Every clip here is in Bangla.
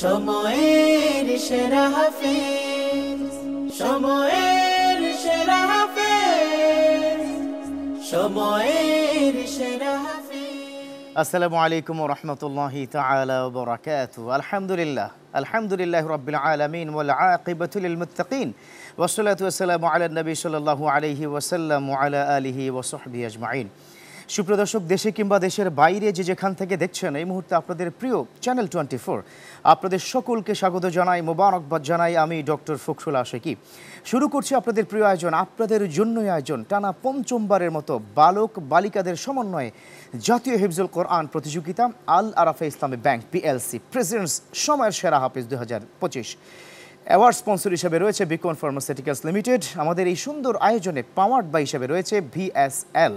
সময়ের সেরা হাফেজ, সময়ের সেরা হাফেজ, সময়ের সেরা হাফেজ। আসসালামু আলাইকুম ওয়া রাহমাতুল্লাহি তাআলা ওয়া বারাকাতুহু। আলহামদুলিল্লাহ রাব্বিল আলামিন ওয়াল আকিবাতু লিল মুত্তাকিন ওয়াসসালাতু ওয়াসসালামু আলা নবী সাল্লাল্লাহু আলাইহি ওয়াসাল্লাম ওয়া আলা আলিহি ওয়া সাহবিহি আজমাইন। সুপ্রিয় দর্শক, দেশে কিংবা দেশের বাইরে যে যেখান থেকে দেখছেন এই মুহূর্তে আপনাদের প্রিয় চ্যানেল 24, আপনাদের সকলকে স্বাগত জানাই, মোবারকবাদ জানাই। আমি ডক্টর ফখরুল আশিকি। শুরু করছি আপনাদের প্রিয় আয়োজন, আপনাদের জন্যই আয়োজন, টানা পঞ্চমবারের মতো বালক বালিকাদের সমন্বয়ে জাতীয় হিফজুল কোরআন প্রতিযোগিতা আল আরাফা ইসলামী ব্যাংক পিএলসি প্রেসিডেন্টস সময়ের সেরা হাফেজ 2025 অ্যাওয়ার্ড স্পন্সর হিসেবে রয়েছে বিকন ফার্মাসিউটিক্যালস লিমিটেড। আমাদের এই সুন্দর আয়োজনে পাওয়ার্ড বাই হিসেবে রয়েছে ভিএসএল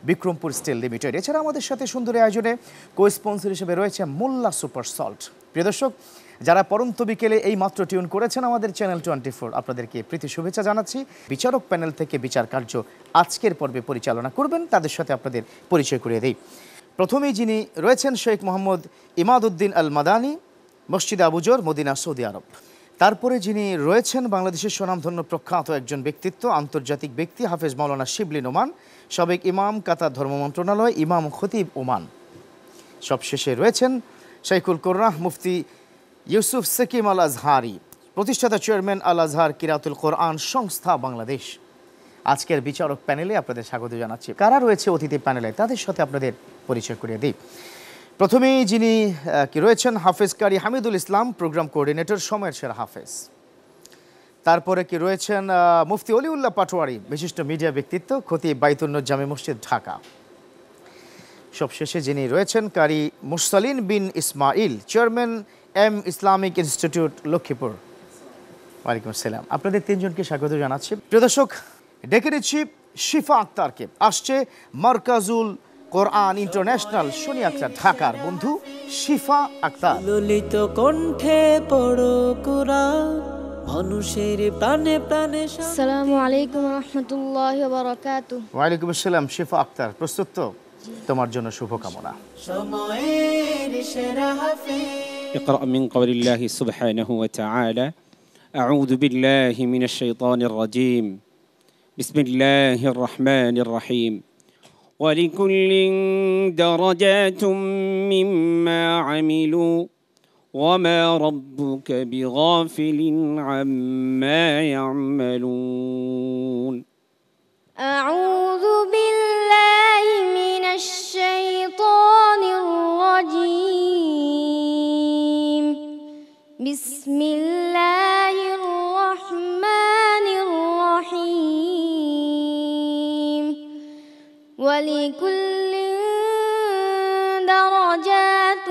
বিক্রমপুর স্টিল লিমিটেড। এছাড়া আমাদের সাথে সুন্দর আয়োজনে কো স্পন্সর হিসেবে রয়েছে মোল্লা সুপার সল্ট। প্রিয় দর্শক, যারা পরন্ত বিকেলে এই মাত্র টিউন করেছেন আমাদের চ্যানেল 24, আপনাদেরকে প্রীতি শুভেচ্ছা জানাচ্ছি। বিচারক প্যানেল থেকে বিচার কার্য আজকের পর্বে পরিচালনা করবেন, তাদের সাথে আপনাদের পরিচয় করিয়ে দিই। প্রথমেই যিনি রয়েছেন শেখ মোহাম্মদ ইমাদউদ্দিন আল মাদানী, মসজিদ আবুজর, মদিনা, সৌদি আরব। তারপরে যিনি রয়েছেন বাংলাদেশের স্বনামধন্য প্রখ্যাত একজন ব্যক্তিত্ব, আন্তর্জাতিক ব্যক্তি, হাফেজ মাওলানা শিবলি নোমান, সাবেক ইমাম, কাতার ধর্ম মন্ত্রণালয়, ইমাম খতিব ওমান। সবশেষে রয়েছেন শাইখুল কোরআন মুফতি ইউসুফ সেকিম আল আজহারি, প্রতিষ্ঠাতা চেয়ারম্যান আল আজহার কিরাতুল কোরআন সংস্থা বাংলাদেশ। আজকের বিচারক প্যানেলে আপনাদের স্বাগত জানাচ্ছি। কারা রয়েছে অতিথি প্যানেলে তাদের সাথে আপনাদের পরিচয় করিয়ে দিই। প্রথমেই যিনি রয়েছেন হাফেজ কারি হামিদুল ইসলাম, প্রোগ্রাম কোঅর্ডিনেটর, সময়ের সেরা হাফেজ। তারপরে রয়েছেন মুফতি অলিউল্লাহ পাটোয়ারি, বিশিষ্ট মিডিয়া ব্যক্তিত্ব, খতিব বাইতুন্নুর জামে মসজিদ, ঢাকা। সবশেষে যিনি রয়েছেন Qari Mursalin bin Ismail, chairman M Islamic institute, Lakshmipur. ওয়ালাইকুম আসসালাম। আপনাদের তিনজনকে স্বাগত জানাচ্ছি। প্রিয় দর্শক, ডেকে নিচ্ছি শিফা আক্তারকে। আসছে মারকাজুল কোরআন ইন্টারন্যাশনাল, শনি আক্তার, ঢাকার বন্ধু শিফা আক্তার। ললিত কণ্ঠে পড়ো কুরআন, মানুষের প্রাণে প্রাণে। আসসালামু আলাইকুম ওয়া রাহমাতুল্লাহি ওয়া বারাকাতুহু। ওয়ালাইকুম আসসালাম। শিফা আক্তার, প্রস্তুত তো? তোমার জন্য শুভকামনা। সময়ের সেরা হাফেজ। اقرأ من قول الله سبحانه وتعالى أعوذ بالله من الشيطان الرجيم بسم الله الرحمن الرحيم ولكل درجات مما عملوا وما ربك بغافل عما يعملون. أعوذ بالله من الشيطان الرجيم بسم الله الرحمن الرحيم ولكل درجات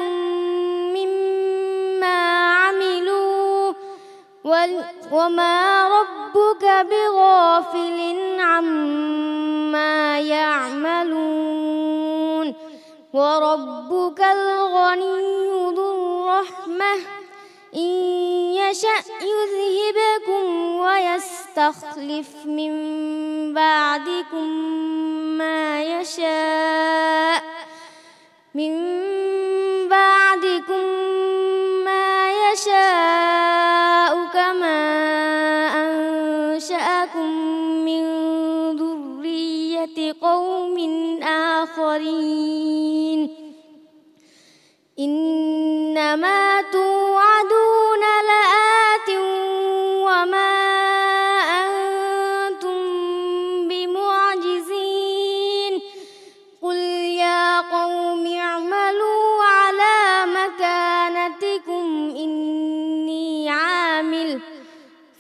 مما عملوا وما ربك بغافل عما يعملون وربك الغني ذو الرحمة إن يشأ يذهبكم ويستخلف من بعدكم ما يشاء كما أنشأكم من ذرية قوم آخرين إنما توعدون لآت وما أنتم بمعجزين قل يا قوم اعملوا على مكانتكم إني عامل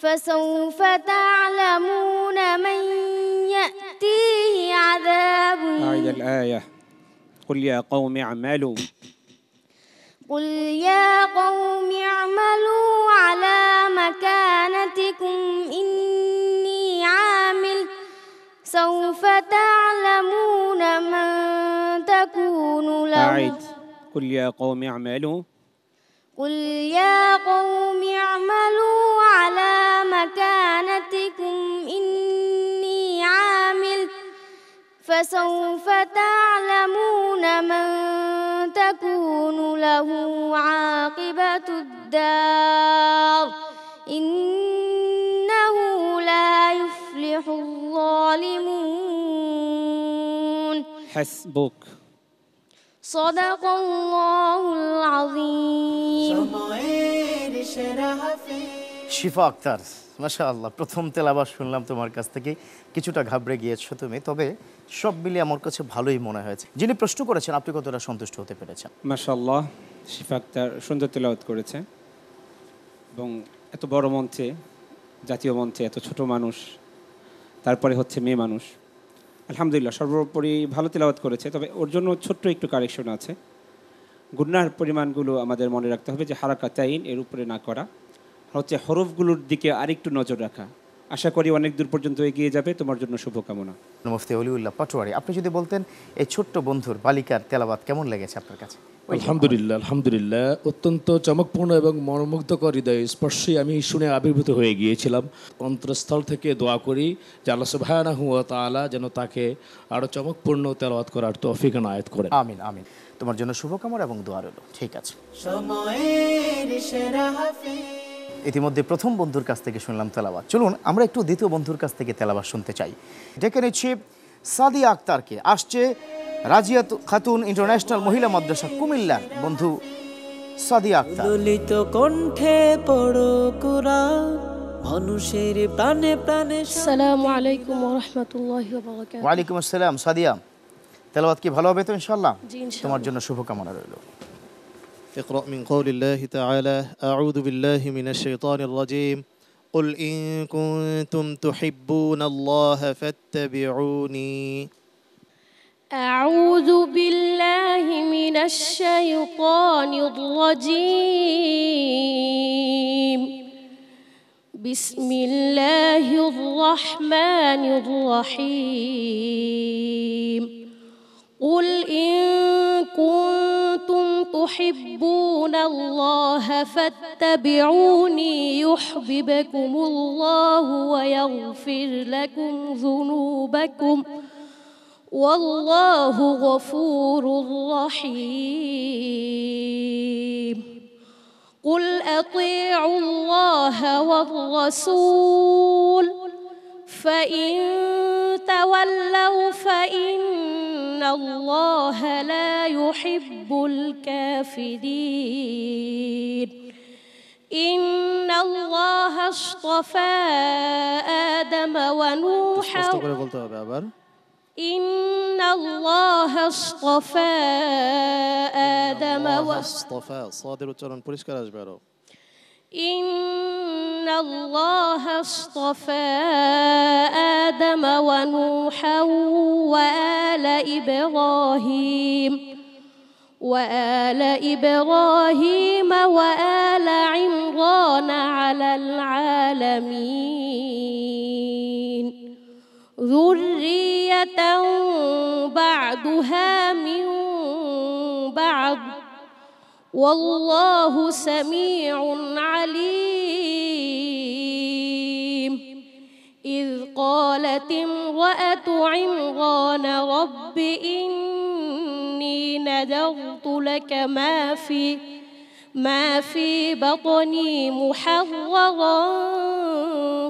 فسوف تعلمون من يأتيه عذاب. أعيد الآية. قل يا قوم اعملوا على مكانتكم إني عامل سوف تعلمون من تكون له. أعيد. قل يا قوم اعملوا على مكانتكم إني عامل فسوف تعلمون من تكون له عاقبة الدار. الدار إنه لا يفلح الظالمون حسبك صدق الله العظيم সময়ের সেরা হাফেজ শিফা আক্তার, মাশাআল্লাহ, প্রথম তেলাওয়াত শুনলাম তোমার কাছ থেকে, কিছুটা ঘাবড়ে গিয়েছো তুমি, তবে সব মিলিয়ে আমার কাছে ভালোই মনে হয়েছে। যিনি প্রশ্ন করেছেন আপনি কতটা সন্তুষ্ট হতে পেরেছেন? মাশাআল্লাহ, শিফা আক্তার সুন্দর তেলাওয়াত করেছে এবং এত বড় মঞ্চে, জাতীয় মঞ্চে এত ছোট মানুষ, তারপরে হচ্ছে মেয়ে মানুষ, আলহামদুলিল্লাহ সর্বোপরি ভালো তেলাওয়াত করেছে। তবে ওর জন্য ছোট্ট একটু কারেকশন আছে, গুনার পরিমাণগুলো আমাদের মনে রাখতে হবে যে হারাকাতাইন এর উপরে না করা, হচ্ছে হরফগুলোর দিকে আরেকটু নজর রাখা। আশা করি অনেক দূর পর্যন্ত এগিয়ে যাবে, তোমার জন্য শুভকামনা। মুফতি অলিউল্লাহ পাটোয়ারি, আপনি যদি বলতেন এই ছোট্ট বন্ধুর বালিকার তেলাওয়াত কেমন লেগেছে আপনার কাছে? আলহামদুলিল্লাহ অত্যন্ত চমকপূর্ণ এবং মনোমুগ্ধকর হৃদয় স্পর্শী আমি শুনে আবির্ভূত হয়ে গিয়েছিলাম। অন্তরস্থল থেকে দোয়া করি যে আল্লাহ সুবহানাহু ওয়া তাআলা যেন তাকে আরও চমকপূর্ণ তেলাওয়াত করার তৌফিক এনায়েত করেন। আমিন আমিন। তোমার জন্য শুভকামনা এবং দোয়া রইল। ঠিক আছে, সময়ের সেরা হাফেজ ইতিমধ্যে প্রথম বন্ধুর কাছ থেকে শুনলাম তেলাওয়াত, চলুন আমরা একটু দ্বিতীয় বন্ধুর কাছ থেকে তেলাওয়াত শুনতে চাই। ডেকে নিচ্ছি সাদিয়া আক্তারকে। আসছে রাজিয়া খাতুন ইন্টারন্যাশনাল মহিলা মাদ্রাসা কুমিল্লার বন্ধু সাদিয়া আক্তার। ললিত কণ্ঠে পড়ো কুরআন মানুষের প্রাণে প্রাণে আসসালামু আলাইকুম ওয়া রাহমাতুল্লাহি ওয়া বারাকাতুহু। ওয়ালাইকুম আসসালাম। সাদিয়া, তেলাওয়াত কি ভালো হবে তো ইনশাআল্লাহ? জি, ইনশাআল্লাহ। তোমার জন্য শুভকামনা রইল। اقرأ من قول الله تعالى أعوذ بالله من الشيطان الرجيم قل إن كنتم تحبون الله فاتبعوني أعوذ بالله من الشيطان الرجيم بسم الله الرحمن الرحيم قل إن كنتم تحبون الله فاتبعوني يحببكم الله ويغفر لكم ذنوبكم والله غفور رحيم قل أطيعوا الله والرسول فإن تولوا فإن الله لا يحب الكافرين إن الله اصطفى آدم ونوحا স্পষ্ট করে বলতে হবে আবার إن الله اصطفى آدم اصطفى صادر উচ্চারণ পরিষ্কার আসবে আরো إن الله اصطفى آدم ونوحا وآل إبراهيم وآل عمران على العالمين ذرية بعدها من بعد والله سميع عليم إذ قالت امرأة عمران رب إني نذرت لك ما في بطني محررا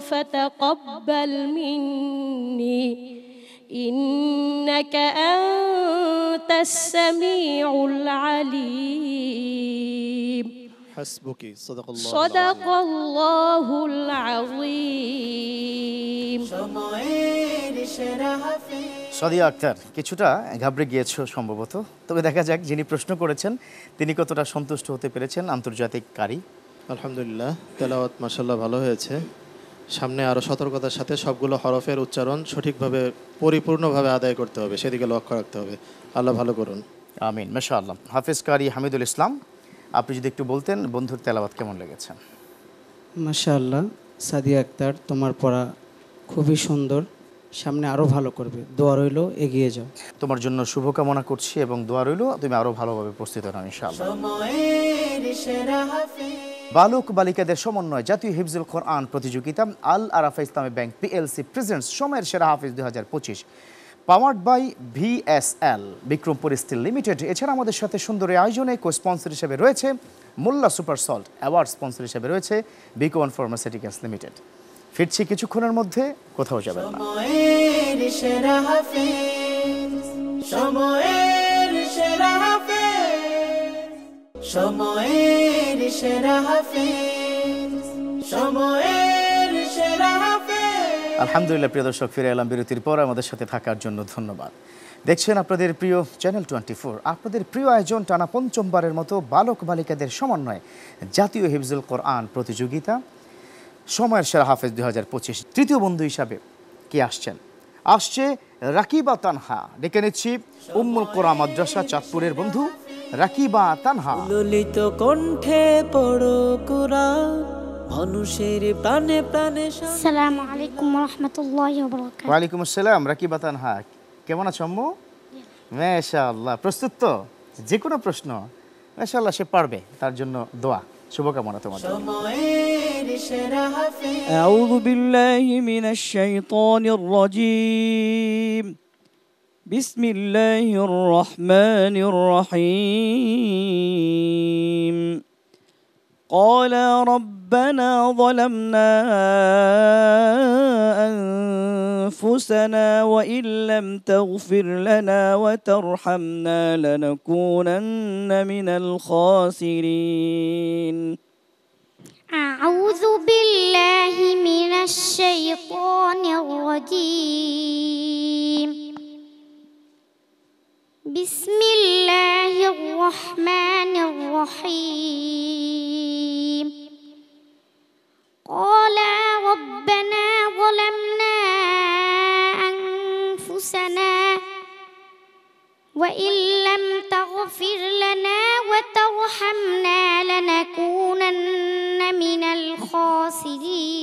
فتقبل مني إنك أنت السميع العليم حسبك صدق الله صدق الله العظيم সময়ের সেরা হাফেজ সাদিয়া আক্তার, কিছুটা ঘাবড়ে গিয়েছো সম্ভবত, তবে দেখা যাক যিনি প্রশ্ন করেছেন তিনি কতটা সন্তুষ্ট হতে পেরেছেন। আন্তর্জাতিক কারি, আলহামদুলিল্লাহ তেলাওয়াত মাশাআল্লাহ ভালো হয়েছে। সামনে আরো সতর্কতার সাথে সবগুলো হরফের উচ্চারণ সঠিকভাবে পরিপূর্ণভাবে আদায় করতে হবে, সেদিকে লক্ষ্য রাখতে হবে। আল্লাহ ভালো করুন। আমিন। মাশাআল্লাহ। হাফেজ কারি হামিদুল ইসলাম, আপনি যদি একটু বলতেন বন্ধুর তেলাওয়াত কেমন লেগেছে? মাশাআল্লাহ, সাদিয়া আক্তার তোমার পড়া খুবই সুন্দর, সামনে আরও ভালো করবে, দোয়া রইল, এগিয়ে যাও। তোমার জন্য শুভকামনা করছি এবং দোয়া রইল তুমি আরো ভালোভাবে প্রস্তুত হও ইনশাআল্লাহ। সময়ের সেরা হাফেজ বালক বালিকাদের সমন্বয় জাতীয় হিফজুল কোরআন প্রতিযোগিতা আল আরাফা ইসলামী ব্যাংক পিএলসি প্রেজেন্টস সময়ের সেরা হাফেজ 2025 powered by VSL Bikrampur steel limited. এছাড়া আমাদের সাথে সুন্দর এই আয়োজনে কো স্পন্সর হিসেবে রয়েছে মোল্লা সুপার সল্ট, অ্যাওয়ার্ড স্পন্সর হিসেবে রয়েছে বিকোয়ান ফার্মাসিউটিক্যালস লিমিটেড। ফিরছি কিছুক্ষণের মধ্যে, কোথাও যাবেন না। সময়ের সেরা হাফেজ, সময়ের সেরা হাফেজ, সময়ের সেরা হাফেজ, সময়ের সেরা হাফেজ। আলহামদুলিল্লাহ প্রিয় দর্শক, ফিরে এলাম বিরতির পর। আমাদের সাথে থাকার জন্য ধন্যবাদ। দেখছেন আপনাদের প্রিয় চ্যানেল 24, আপনাদের প্রিয় আয়োজন টানা পঞ্চমবারের মতো বালক বালিকাদের সমন্বয়ে জাতীয় হিফজুল কোরআন প্রতিযোগিতা সময়ের সেরা হাফেজ 2025। তৃতীয় বন্ধু হিসাবে কে আসছে রাকিবা তানহা। ডেকে নিচ্ছি উম্মুল কোরা মাদ্রাসা চাঁদপুরের বন্ধু রাকিবা তানহা। ললিত কণ্ঠে পড়ো কুরআন, মানুষের প্রাণে প্রাণে আসসালামু আলাইকুম ওয়া রাহমাতুল্লাহি ওয়া বারাকাতুহু। ওয়ালাইকুম আসসালাম রাকিবা তানহা, কেমন আছো আম্মু? মাশাআল্লাহ। প্রস্তুত তো? যে কোনো প্রশ্ন মাশাআল্লাহ সে পারবে, তার জন্য দোয়া, শুভকামনা তোমাদের। সময়ের সেরা হাফেজ। أعوذ بالله من الشيطان الرجيم بسم الله الرحمن الرحيم قال ربنا ظلمنا أنفسنا وإن لم تغفر لنا وترحمنا لنكونن من الخاسرين أعوذ بالله من الشيطان الرجيم بسم الله الرحمن الرحيم قال ربنا ظلمنا أنفسنا وإن لم تغفر لنا وترحمنا لنكونن من الخاسرين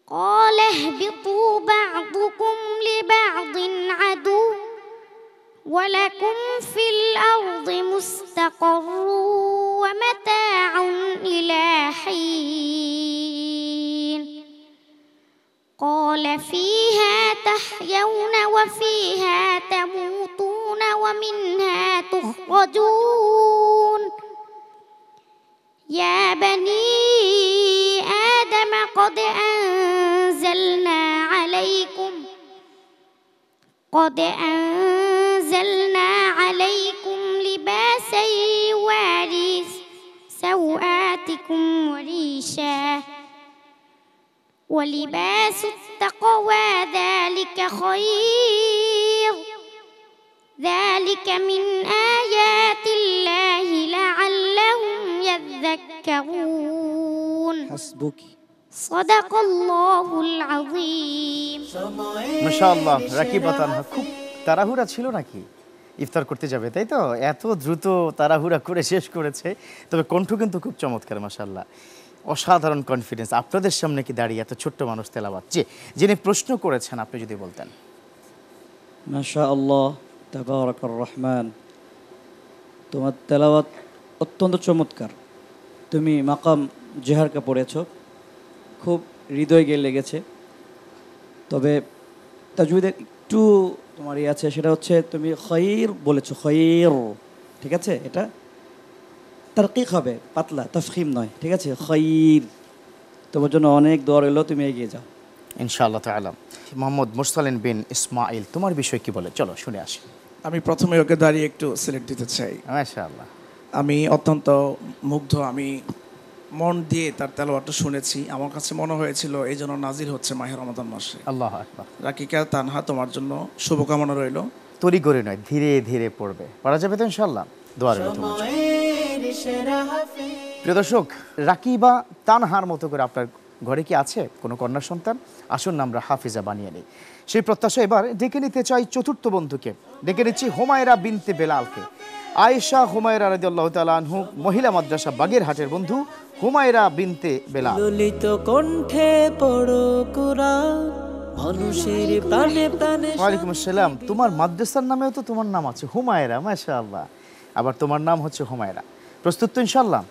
قال اهبطوا بعضكم لبعض عدو ولكم في الأرض مستقر ومتاع إلى حين قال فيها تحيون وفيها تموتون ومنها تخرجون يا بني آدم قد أنزلنا عليكم لباسا يواري سوآتكم وريشا ولباس التقوى ذلك خير ذلك من آيات الله لعلهم يذكرون حسبك صدق الله العظيم মাশাআল্লাহ রাকিবা তানহা, খুব তাড়াহুড়া ছিল নাকি? ইফতার করতে যাবে তাই তো? এত দ্রুত তাড়াহুড়া করে শেষ করেছে, তবে কণ্ঠ কিন্তু খুব চমৎকার মাশাআল্লাহ। অসাধারণ কনফিডেন্স। আপনাদের সামনে কি দাঁড়িয়ে এত ছোট্ট মানুষ তেলাওয়াত, যিনি প্রশ্ন করেছেন আপনি যদি বলতেন। ما شاء الله تبارك الرحمن তোমার তেলাওয়াত অত্যন্ত চমৎকার। তুমি মাকাম জেহারকা পড়েছো, খুব হৃদয় গিয়ে লেগেছে। তবে তাজউদের একটু তোমার আছে, সেটা হচ্ছে তুমি খৈর বলেছো, খৈর, ঠিক আছে? এটা তারকিক হবে, পাতলা, তাফখিম নয়, ঠিক আছে? খৈর। তোমার জন্য অনেক দোয়া রইল, তুমি এগিয়ে যাও ইনশাআল্লাহ তাআলা। মোহাম্মদ মুরসালিন বিন ইসমাইল, তোমার বিষয় কি বলে, চলো শুনে আসি। আমি প্রথমে ওকে দাঁড়িয়ে একটু সিলেক্ট দিতে চাই। মাশাআল্লাহ, আমি অত্যন্ত মুগ্ধ। আমি মন দিয়ে তার তেলাওয়াতটা শুনেছি। আমার কাছে মনে হয়েছিল এই জন্য নাজিল হচ্ছে মাহে রমাদান মাসে। আল্লাহু আকবার। রাকিকা তানহা, তোমার জন্য শুভকামনা রইল। তরি করে নয়, ধীরে ধীরে পড়বে, পড়া যাবে তো ইনশাআল্লাহ। দোয়া রইল তোমার জন্য। সময়ের সেরা হাফেজ। প্রিয় দর্শক, রাকিবা তানহার মতো করে আপনার ঘরে কি আছে কোনো কন্যা সন্তান? আসুন না আমরা হাফিজা বানিয়ে নিই। সেই প্রত্যাশা এবার ডেকে নিতে চাই চতুর্থ বন্ধুকে। ডেকে নিচ্ছি হুমায়রা বিনতে বেলালকে। আয়েশা হুমায়রা রাদিয়াল্লাহু তাআলা আনহু, মহিলা মাদ্রাসা বাগেরহাটের বন্ধু হুমায়রা বিনতে বেলাল। ললিত কণ্ঠে পড়ো কুরআন, মানুষের প্রাণে প্রাণে। ওয়ালাইকুম আসসালাম। তোমার মাদ্রাসার নামেও তো তোমার নাম আছে হুমায়রা, মাশাআল্লাহ। আবার তোমার নাম হচ্ছে হুমায়রা। প্রস্তুত তো ইনশাআল্লাহ?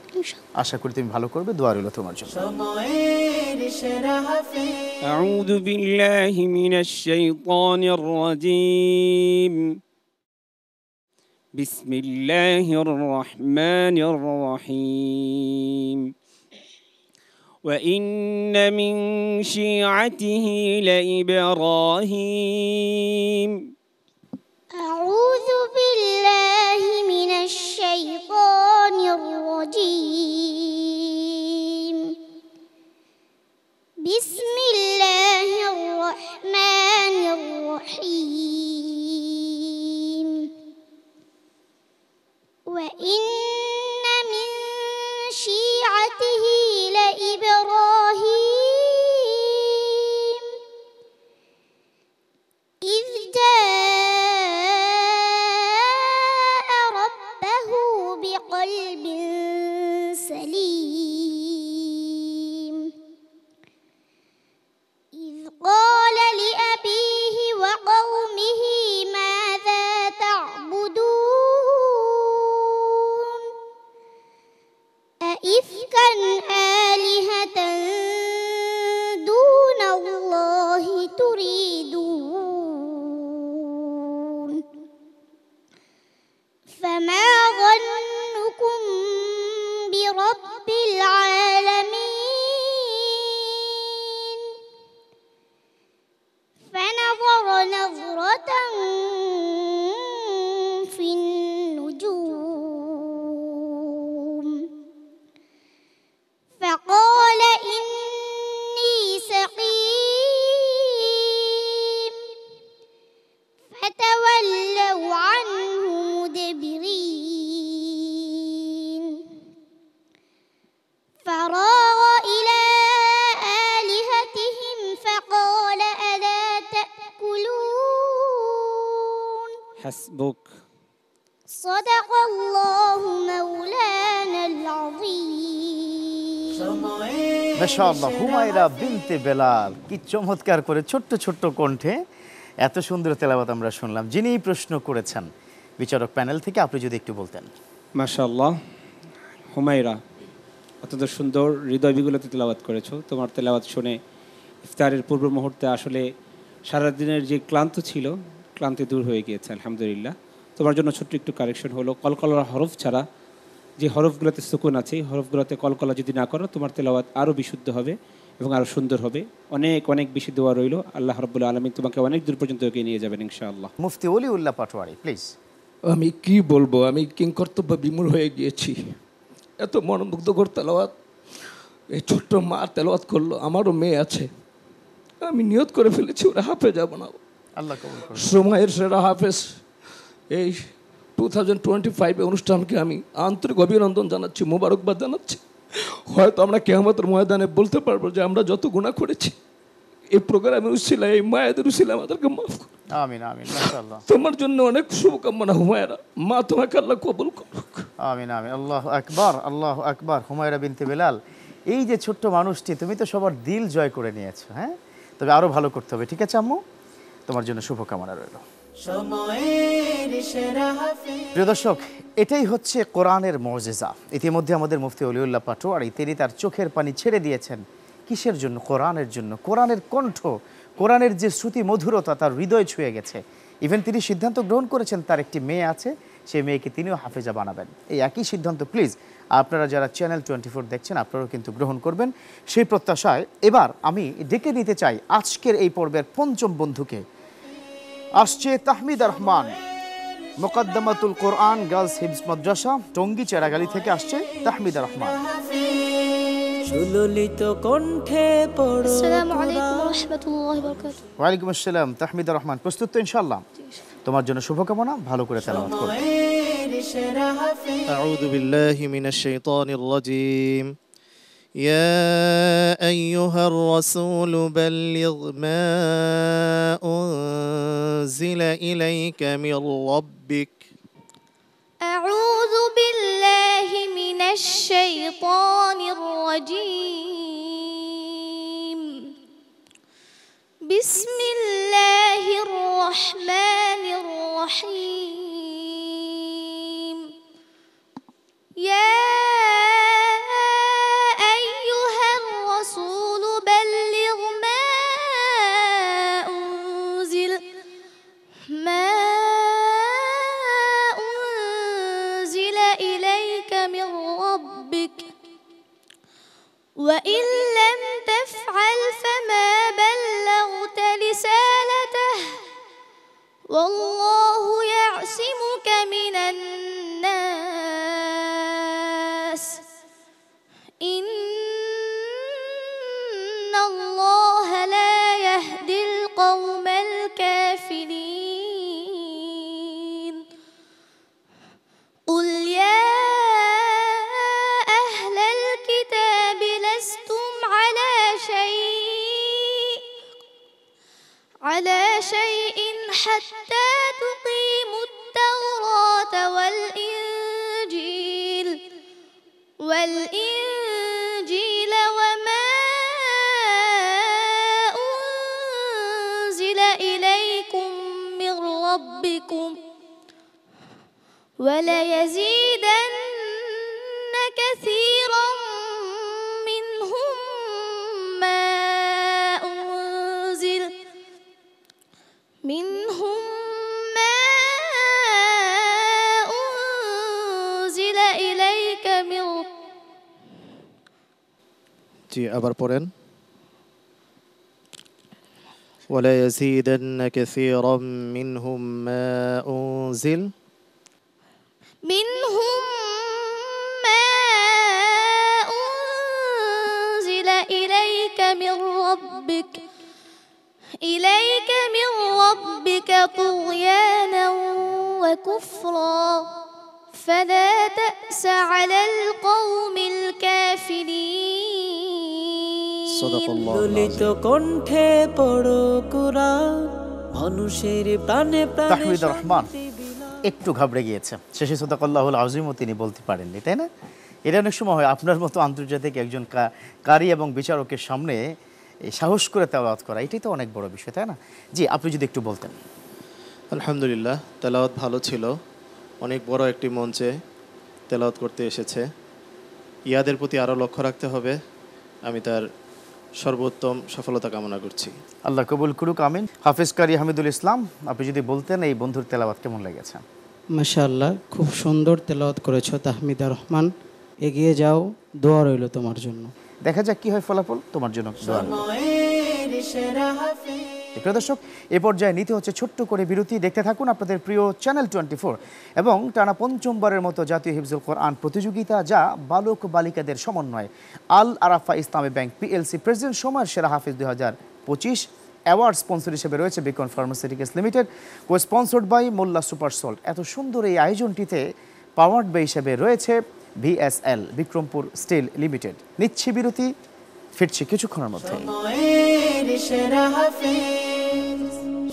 আশা করি তুমি ভালো করবে। দোয়া রইল তোমার জন্য। সময়ের সেরা হাফেজ। أعوذ بالله من الشيطان الرجيم بسم الله الرحمن الرحيم وإن من شيعته لإبراهيم أعوذ بالله من الشيطان الرجيم بسم الله الرحمن الرحيم وإن من شيعته لإبراهيم إذ جاء ربه بقلب سليم إذ قال لأبيه وقومه ماذا تعبدون أئفكا آلهة دون الله تريدون فما ظنكم برب العالمين فنظر نظرة في النجوم فقال إني سقيم فتولوا عنه مدبرين فراغ إلى آلهتهم فقال ألا تأكلون حسبك صدق الله مولانا العظيم মাশাআল্লাহ, হুমায়রা বিনতে বেলাল, কি চমৎকার করে ছোট্ট ছোট্ট কণ্ঠে এত সুন্দর তেলাওয়াত আমরা শুনলাম। যিনি প্রশ্ন করেছেন বিচারক প্যানেল থেকে, আপনি যদি একটু বলতেন। মাশাআল্লাহ, হুমায়রা অত্যন্ত সুন্দর হৃদয় বিগলিত তেলাওয়াত করেছো। তোমার তেলাওয়াত শুনে ইফতারের পূর্ব মুহূর্তে আসলে সারাদিনের যে ক্লান্ত ছিল, ক্লান্তি দূর হয়ে গিয়েছে আলহামদুলিল্লাহ। তোমার জন্য ছোট্ট একটু কারেকশন হলো, কলকলার হরফ ছাড়া যে হরফগুলোতে সুকুন আছে, এই হরফগুলোতে কলকলা যদি না করো, তোমার তেলাওয়াত আরও বিশুদ্ধ হবে এবং আরও সুন্দর হবে। অনেক অনেক বেশি দোয়া রইল। আল্লাহ রাব্বুল আলামিন তোমাকে অনেক দূর পর্যন্ত এগিয়ে নিয়ে যাবেন ইনশাআল্লাহ। মুফতি ওলিউল্লাহ পাটোয়ারি, প্লিজ। আমি কি বলবো, আমি কিংকর্তব্য বিমূঢ় হয়ে গিয়েছি। এত মনোমুগ্ধকর তেলাওয়াত এই ছোট্ট মা তেলাওয়াত করলো। আমারও মেয়ে আছে, আমি নিয়ত করে ফেলেছি ওরা হাফেজ বানাবো। আল্লাহ কবুল করুন। সময়ের সেরা হাফেজ এই 2025 অনুষ্ঠানকে আমি আন্তরিক অভিনন্দন জানাচ্ছি, মোবারকবাদ জানাচ্ছি। হয়তো আমরা কিয়ামতের ময়দানে বলতে পারবো যে আমরা যত গুনাহ করেছি এই প্রোগ্রামে উসিলা, এই মায়েদের উসিলা আমাদেরকে মাফ করুন। আমিন আমিন। মাশাআল্লাহ, তোমার জন্য অনেক শুভকামনা হুমায়রা, মা তোমাকে আল্লাহ কবুল করুক। আমিন আমিন। আল্লাহু আকবার, আল্লাহু আকবার। হুমায়রা বিনতে বেলাল, এই যে ছোট্ট মানুষটি, তুমি তো সবার দিল জয় করে নিয়েছো। হ্যাঁ, তবে আরো ভালো করতে হবে। ঠিক আছে আম্মু, তোমার জন্য শুভকামনা রইল। সময়ের সেরা হাফেজ। প্রিয় দর্শক, এটাই হচ্ছে কোরআনের মুজিজা। ইতিমধ্যে আমাদের মুফতি ওলিউল্লাহ পাটোয়ারি তিনি তার চোখের পানি ছেড়ে দিয়েছেন। কিসের জন্য? কোরআনের জন্য। কোরআনের কণ্ঠ, কোরআনের যে শ্রুতি মধুরতা তার হৃদয় ছুঁয়ে গেছে। ইভেন তিনি সিদ্ধান্ত গ্রহণ করেছেন, তার একটি মেয়ে আছে, সেই মেয়েকে তিনিও হাফেজা বানাবেন। এই একই সিদ্ধান্ত প্লিজ আপনারা যারা চ্যানেল 24 দেখছেন আপনারাও কিন্তু গ্রহণ করবেন। সেই প্রত্যাশায় এবার আমি ডেকে নিতে চাই আজকের এই পর্বের পঞ্চম বন্ধুকে। আসছে তাহমিদা রহমান, মুকদ্দমাতুল কোরআন গার্লস হিফজ মাদ্রাসা, টঙ্গী চেরাগালি থেকে আসছে তাহমিদা রহমান। সুললিত কণ্ঠে পড়ো। আসসালামু আলাইকুম ওয়া রাহমাতুল্লাহি ওয়া বারাকাতুহু। ওয়ালাইকুম আসসালাম। তাহমিদা রহমান, প্রস্তুত তো ইনশাআল্লাহ? তোমার জন্য শুভকামনা, ভালো করে তেলাওয়াত করো। সময়ের সেরা হাফেজ। أعوذ بالله من الشيطان الرجيم. يا أيها الرسول بلغ ما أنزل إليك من ربك. أعوذ بالله من الشيطان الرجيم. بسم الله الرحمن الرحيم. يا وإن لم تفعل فما بلغت رسالته والله يعصمك من الناس إن الله لا يهدي القوم الكافرين قل يا أهل الكتاب لستم على شيء حتى تقيموا التوراة والإنجيل وما أنزل إليكم من ربكم وليزيدن كثيرا منهم ما أنزل إليك من জি আবার পড়েন ولا يزيدن كثيرا منهم ما أنزل إليك من ربك طغيانا وكفرا فلا تأس على القوم الكافرين صدق الله ললিত العظيم কণ্ঠে পড়ো কুরআন মানুষের প্রাণে প্রাণে তাহমিদুর রহমান একটু ঘাবড়ে গিয়েছে শেষে সাদাকাল্লাহুল আযীমও তিনি বলতে পারেননি, তাই না? এটা অনেক সময় হয় আপনার মতো আন্তর্জাতিক একজন কারি এবং বিচারকের সামনে সাহস করে তেলাওয়াত করা, এটাই তো অনেক বড় বিষয়, তাই না? জি, আপনি যদি একটু বলতেন। আলহামদুলিল্লাহ, তেলাওয়াত ভালো ছিল। অনেক বড় একটি মঞ্চে তেলাওয়াত করতে এসেছে। ইয়াদের প্রতি আরও লক্ষ্য রাখতে হবে। আমি তার সর্বোত্তম সফলতা কামনা করছি। আল্লাহ কবুল করুক, আমিন। হাফেজ কারি হামিদুল ইসলাম, আপনি যদি বলতেন এই বন্ধুর তেলাওয়াত কেমন লেগেছে? মাশাআল্লাহ, খুব সুন্দর তেলাওয়াত করেছো তাহমিদা রহমান। এগিয়ে যাও, দোয়া রইল তোমার জন্য। দেখা যাক কি হয় ফলাফল, তোমার জন্য দোয়া রইল। সময়ের সেরা হাফেজ। প্রিয় দর্শক, এ পর্যায়ে নিতে হচ্ছে ছোট্ট করে বিরতি। দেখতে থাকুন আপনাদের প্রিয় চ্যানেল 24 এবং টানা পঞ্চমবারের মতো জাতীয় হিফজুল কোরআন প্রতিযোগিতা, যা বালক বালিকাদের সমন্বয়ে আল আরাফা ইসলামী ব্যাংক পিএলসি প্রেসিডেন্ট সময়ের সেরা হাফিজ 2025 অ্যাওয়ার্ড স্পন্সর হিসেবে রয়েছে Beacon pharmaceuticals limited, co sponsored by Molla super salt. এত সুন্দর এই আয়োজনটিতে পাওয়ার্ড বাই হিসেবে রয়েছে ভিএসএল বিক্রমপুর স্টিল লিমিটেড। নিচ্ছি বিরতি, ফিরছি কিছুক্ষণের মধ্যে। সময়ের সেরা হাফেজ,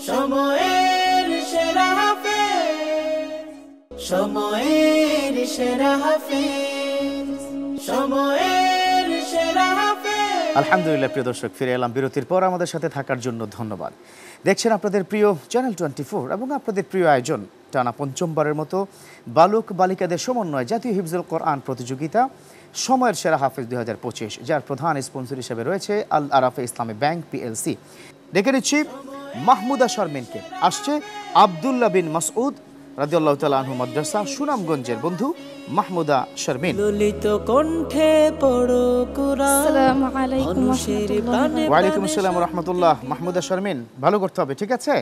সময়ের সেরা হাফেজ, সময়ের সেরা হাফেজ, সময়ের সেরা হাফেজ। আলহামদুলিল্লাহ, প্রিয় দর্শক, ফিরে এলাম বিরতির পর। আমাদের সাথে থাকার জন্য ধন্যবাদ। দেখছেন আপনাদের প্রিয় চ্যানেল 24 এবং আপনাদের প্রিয় আয়োজন টানা পঞ্চমবারের মতো বালক বালিকাদের সমন্বয়ে জাতীয় হিফজুল কোরআন প্রতিযোগিতা সময়ের সেরা হাফেজ 2025, যার প্রধান স্পন্সর হিসেবে রয়েছে আল আরাফা ইসলামী ব্যাংক পিএলসি। ডেকে নিচ্ছি মাহমুদা শারমিনকে। আসছে আব্দুল্লাহ বিন মাসউদ রাদিয়াল্লাহু তাআলা আনহু মাদ্রাসা সুনামগঞ্জের বন্ধু মাহমুদা শারমিন। ললিত কণ্ঠে পড়ো কুরআন। আসসালামু আলাইকুম মানুষের প্রাণে ওয়ালাইকুম আসসালাম ওয়া রাহমাতুল্লাহ। মাহমুদা শারমিন, ভালো করতে হবে, ঠিক আছে?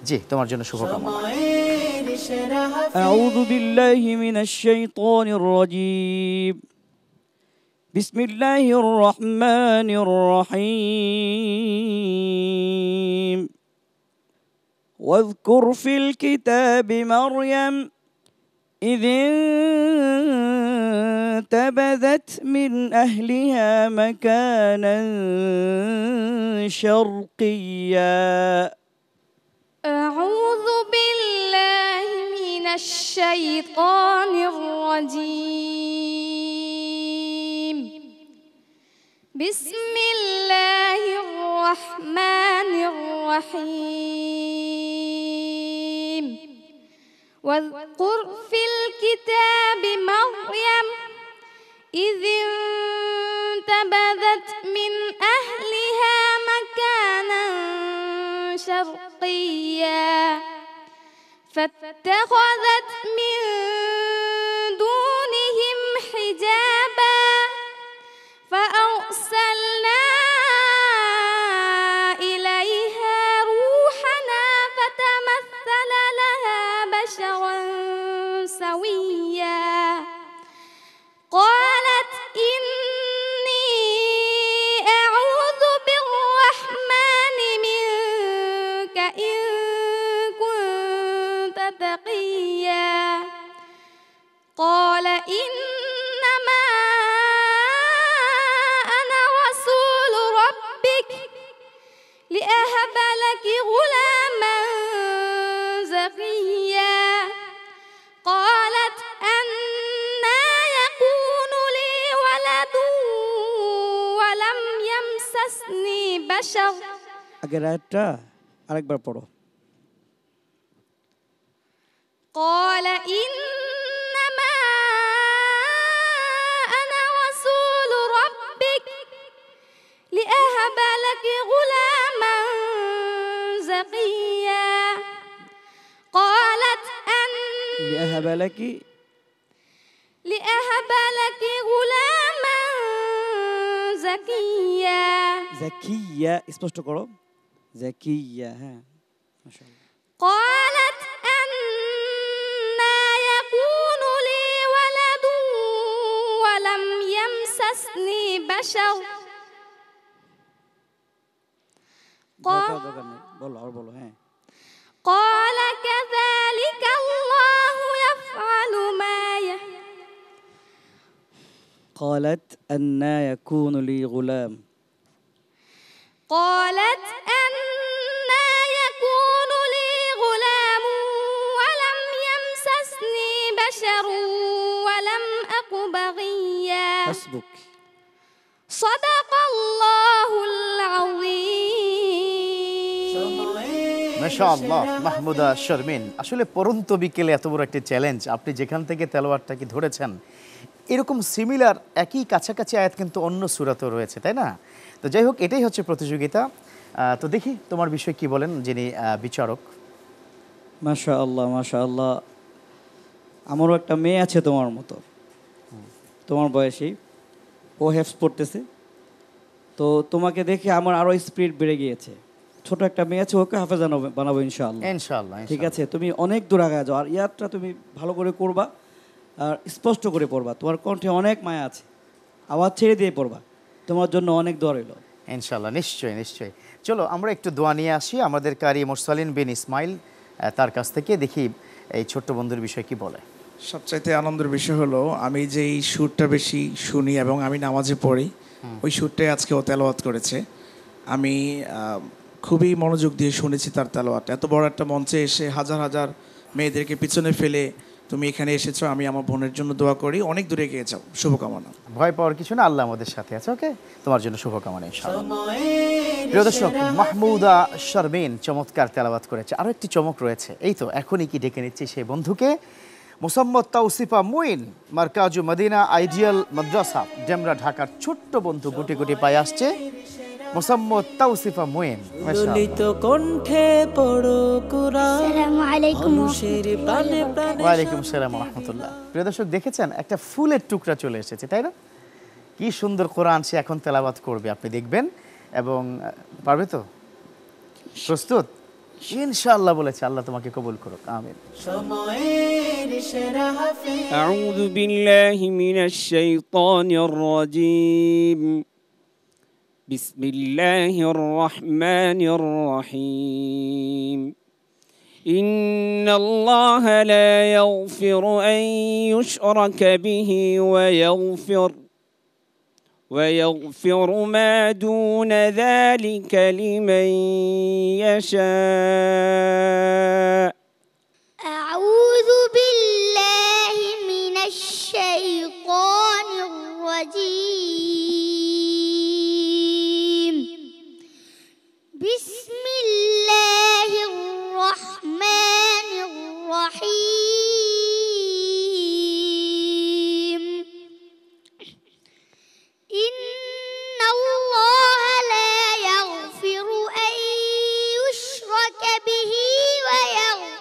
জি, তোমার জন্য শুভকামনা। সময়ের সেরা হাফেজ। أعوذ بالله من الشيطان الرجيم بسم الله الرحمن الرحيم واذكر في الكتاب مريم إذ انتبذت من أهلها مكانا شرقيا أعوذ بالله من الشيطان الرجيم بسم الله الرحمن الرحيم واذكر في الكتاب مريم إذ انتبذت من أهلها مكانا شرقيا فاتخذت من دونهم حجابا فأرسلنا بشر আগের আয়াতটা আরেকবার পড়ো। قال إنما أنا رسول ربك لأهب لك غلاما زكيا قالت لأهب لك غلاما زكيا জাকিয়া, স্পষ্ট করো, জাকিয়া। হ্যাঁ, মাশাআল্লাহ। قالت أنا يكون لي ولد ولم يمسسني بشر বলো আর বলো। হ্যাঁ, قال كذلك الله يفعل ما يشاء قالت أنا يكون لي غلام قالت أنا يكون لي غلام ولم يمسسني بشر ولم أك بغيا حسبك صدق الله العظيم মাশাআল্লাহ মাহমুদা শারমিন, আসলে পরন্ত বিকেলে এত বড় একটা চ্যালেঞ্জ, আপনি যেখান থেকে তেলাওয়াতটাকে ধরেছেন এরকম সিমিলার একই কাছাকাছি আয়াত কিন্তু অন্য সূরাতেও রয়েছে, তাই না? তো যাই হোক, এটাই হচ্ছে প্রতিযোগিতা। তো দেখি তোমার বিষয়ে কি বলেন যিনি বিচারক। মাশাআল্লাহ মাশাআল্লাহ, আমারও একটা মেয়ে আছে তোমার মতো, তোমার বয়সী, ও হেফজ পড়তেছে। তো তোমাকে দেখে আমার আরো স্পিড বেড়ে গিয়েছে। ছোট একটা মেয়ে আছে, ওকে হাফেজা বানাবো ইনশাআল্লাহ। ইনশাআল্লাহ, ঠিক আছে, তুমি অনেক দূর আগায় যাও, আর ইয়াদটা তুমি ভালো করে করবা আর স্পষ্ট করে পড়বা। তোমার কণ্ঠে অনেক মায়া আছে, আওয়াজ ছেড়ে দিয়ে পড়বা। তোমার জন্য অনেক দোয়া রইল ইনশাআল্লাহ। নিশ্চয়ই নিশ্চয়ই। চলো আমরা একটু দোয়া নিয়ে আসি আমাদের কারি মুরসালিন বিন ইসমাইল, তার কাছ থেকে দেখি এই ছোট্ট বন্ধুর বিষয়ে কি বলে। সবচাইতে আনন্দের বিষয় হলো আমি যেই সুরটা বেশি শুনি এবং আমি নামাজে পড়ি, ওই সুরটাই আজকে ও তেলাওয়াত করেছে। আমি খুবই মনোযোগ দিয়ে শুনেছি তার তেলাওয়াত। এত বড় একটা মঞ্চে এসে হাজার হাজার মেয়েদেরকে পিছনে ফেলে তুমি এখানে এসেছো, আমি আমার বোনের জন্য দোয়া করি, অনেক দূরে গিয়ে যাও। শুভকামনা। ভয় পাওয়ার কিছু না, আল্লাহ আমাদের সাথে আছে। ওকে, তোমার জন্য শুভকামনা ইনশাআল্লাহ। প্রিয় দর্শক, মাহমুদা শারমিন চমৎকার তেলাওয়াত করেছে। আরও একটি চমক রয়েছে, এই তো এখনই কি ডেকে নিচ্ছি সেই বন্ধুকে। মোসাম্মদ তাওসিফা মুইন, মার্কাজু মদিনা আইডিয়াল মাদ্রাসা, ডেমরা, ঢাকার ছোট্ট বন্ধু, গুটি গুটি পায়ে আসছে মোসাম্মদ তাওসিফা মুইন। ললিত কণ্ঠে পড়ো কুরআন। আসসালামু আলাইকুম। মানুষের প্রাণে প্রাণে। ওয়ালাইকুম আসসালাম ওয়া রাহমাতুল্লাহ। প্রিয় দর্শক, দেখেছেন একটা ফুলের টুকরা চলে এসেছে, তাই না? কি সুন্দর কোরআন সে এখন তেলাওয়াত করবে, আপনি দেখবেন। এবং পারবে তো? প্রস্তুত? ইনশাআল্লাহ বলেছে। আল্লাহ তোমাকে কবুল করুক, আমিন। সময়ের সেরা হাফেজ। أعوذ بالله من الشيطان الرجيم. بسم الله الرحمن الرحيم. إن الله لا يغفر أن يشرك به ويغفر ما دون ذلك لمن يشاء. أعوذ بالله من الشيطان الرجيم. بسم الله الرحمن الرحيم. إن الله لا يغفر أن يشرك به ويغفر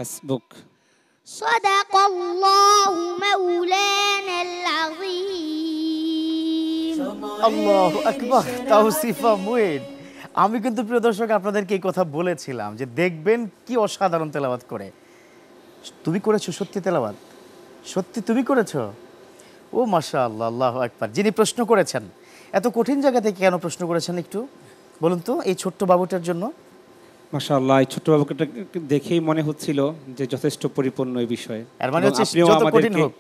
হাসবুক। صدق الله مولانا العظيم আল্লাহু আকবার। তাওসিফা মুইন, আমি কিন্তু প্রিয় দর্শক আপনাদেরকে এই কথা বলেছিলাম যে দেখবেন কি অসাধারণ তেলাওয়াত করে। তুমি করেছো সত্যি তেলাওয়াত? সত্যি তুমি করেছো? ও মাশাআল্লাহ, আল্লাহু আকবার। যিনি প্রশ্ন করেছেন এত কঠিন জায়গা থেকে কেন প্রশ্ন করেছেন একটু বলুন তো এই ছোট্ট বাবুটার জন্য? মাশাআল্লাহ, এই ছোট্ট বাবুকে দেখেই মনে হচ্ছিল যে যথেষ্ট পরিপূর্ণ এই বিষয়ে। এর মানে হচ্ছে যত কঠিন হোক,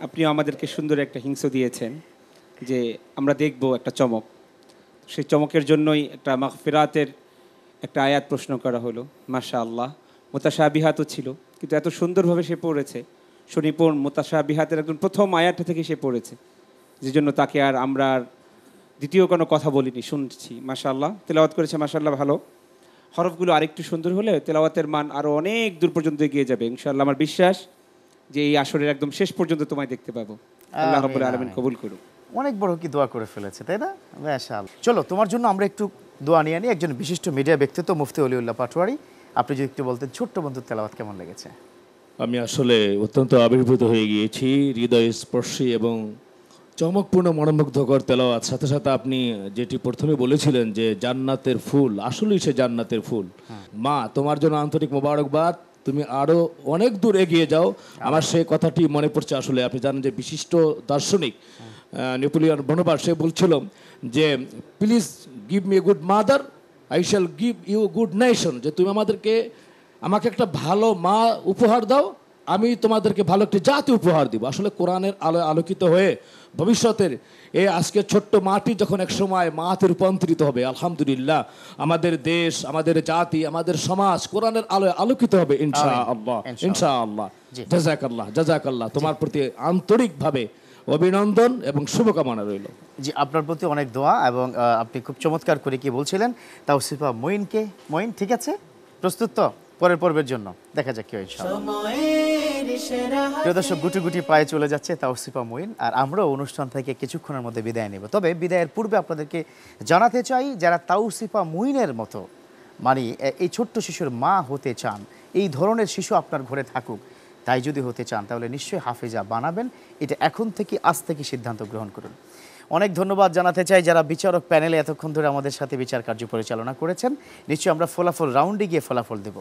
আপনিও আমাদেরকে সুন্দর একটা হিংস দিয়েছেন যে আমরা দেখব একটা চমক। সেই চমকের জন্যই একটা মাগফিরাতের একটা আয়াত প্রশ্ন করা হলো। মাশাআল্লাহ, মুতাশাবিহাতও ছিল, কিন্তু এত সুন্দরভাবে সে পড়েছে। সুনিপুণ মুতাশাবিহাতের একদম প্রথম আয়াতটা থেকে সে পড়েছে, যে জন্য তাকে আর আমরা দ্বিতীয় কোনো কথা বলিনি, শুনছি। মাশাআল্লাহ, তেলাওয়াত করেছে মাশাআল্লাহ ভালো। হরফগুলো আরেকটু সুন্দর হলে তেলাওয়াতের মান আরও অনেক দূর পর্যন্ত এগিয়ে যাবে ইনশাআল্লাহ। আমার বিশ্বাস যে এই আসরের একদম শেষ পর্যন্ত তোমায় দেখতে পাবো। আল্লাহ রাব্বুল আলামিন কবুল করুন। অনেক বড় কি দোয়া করে ফেলেছে, তাই না? মাশাআল্লাহ। চলো তোমার জন্য আমরা একটু দোয়া নিয়ে আনি। একজন বিশিষ্ট মিডিয়া ব্যক্তিত্ব মুফতি অলিউল্লাহ পাটোয়ারি, আপনি যদি একটু বলতেন ছোট্ট বন্ধুর তেলাওয়াত কেমন লেগেছে? আমি আসলে অত্যন্ত আবির্ভূত হয়ে গিয়েছি। হৃদয় স্পর্শী এবং চমকপূর্ণ মনোমুগ্ধকর তেলাওয়াত। সাথে সাথে আপনি যেটি প্রথমে বলেছিলেন যে জান্নাতের ফুল, আসলেই সে জান্নাতের ফুল। মা, তোমার জন্য আন্তরিক মোবারকবাদ, তুমি আরও অনেক দূর এগিয়ে যাও। আমার সেই কথাটি মনে পড়ছে। আসলে আপনি জানেন যে বিশিষ্ট দার্শনিক নেপোলিয়ন বোনাপার্ট সে বলছিল যে please give me a good mother, I shall give you good nation. যে তুমি আমাকে একটা ভালো মা উপহার দাও, আমি তোমাদেরকে ভালো একটি জাতি উপহার দিব। আসলে কোরআনের আলোয় আলোকিত হয়ে ভবিষ্যতের এই আজকে ছোট্ট মাটি যখন এক সময় মাতে রূপান্তরিত হবে, আলহামদুলিল্লাহ আমাদের দেশ, আমাদের জাতি, আমাদের সমাজ কোরআনের আলোয় আলোকিত হবে ইনশাআল্লাহ। ইনশাআল্লাহ। জাযাকাল্লাহ, জাযাকাল্লাহ। তোমার প্রতি আন্তরিকভাবে অভিনন্দন এবং শুভকামনা রইল। জি, আপনার প্রতি অনেক দোয়া। এবং আপনি খুব চমৎকার করে কি বলছিলেন তাওসিফা মুইনকে। মুইন, ঠিক আছে, প্রস্তুত তো পরের পর্বের জন্য? দেখা যাক কি হয় ইনশাআল্লাহ। প্রিয় দর্শক, গুটি গুটি পায়ে চলে যাচ্ছে তাওসিফা মুইন, আর আমরাও অনুষ্ঠান থেকে কিছুক্ষণের মধ্যে বিদায় নেব। তবে বিদায়ের পূর্বে আপনাদেরকে জানাতে চাই, যারা তাওসিফা মুইনের মতো মানে এই ছোট্ট শিশুর মা হতে চান, এই ধরনের শিশু আপনার ঘরে থাকুক, তাই যদি হতে চান তাহলে নিশ্চয়ই হাফেজা বানাবেন। এটা এখন থেকে, আজ থেকে সিদ্ধান্ত গ্রহণ করুন। অনেক ধন্যবাদ জানাতে চাই যারা বিচারক প্যানেলে এতক্ষণ ধরে আমাদের সাথে বিচার কার্য পরিচালনা করেছেন। নিশ্চয়ই আমরা ফলাফল রাউন্ডে গিয়ে ফলাফল দেব।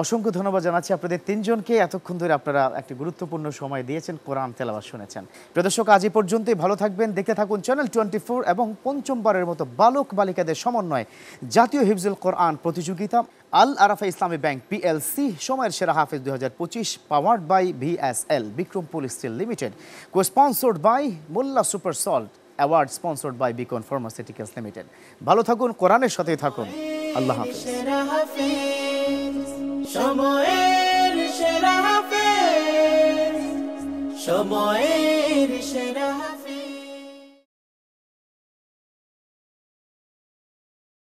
অসংখ্য ধন্যবাদ জানাচ্ছি আপনাদের তিনজনকে। এতক্ষণ ধরে আপনারা একটি গুরুত্বপূর্ণ সময় দিয়েছেন, কোরআন তেলাওয়াত শুনেছেন। প্রিয় দর্শক, আজ এই পর্যন্তই। ভালো থাকবেন, দেখতে থাকুন চ্যানেল 24 এবং পঞ্চমবারের মতো বালক বালিকাদের সমন্বয়ে জাতীয় হিফজুল কোরআন প্রতিযোগিতা আল আরাফা ইসলামী ব্যাংক পিএলসি সময়ের সেরা হাফেজ 2025 powered by VSL Bikrampur steel limited, co sponsored by Molla super salt, award sponsored by Beacon pharmaceuticals limited. ভালো থাকুন, কোরআনের সাথেই থাকুন। আল্লাহ হাফেজ। সময়ের সেরা হাফেজ, সময়ের সেরা হাফেজ।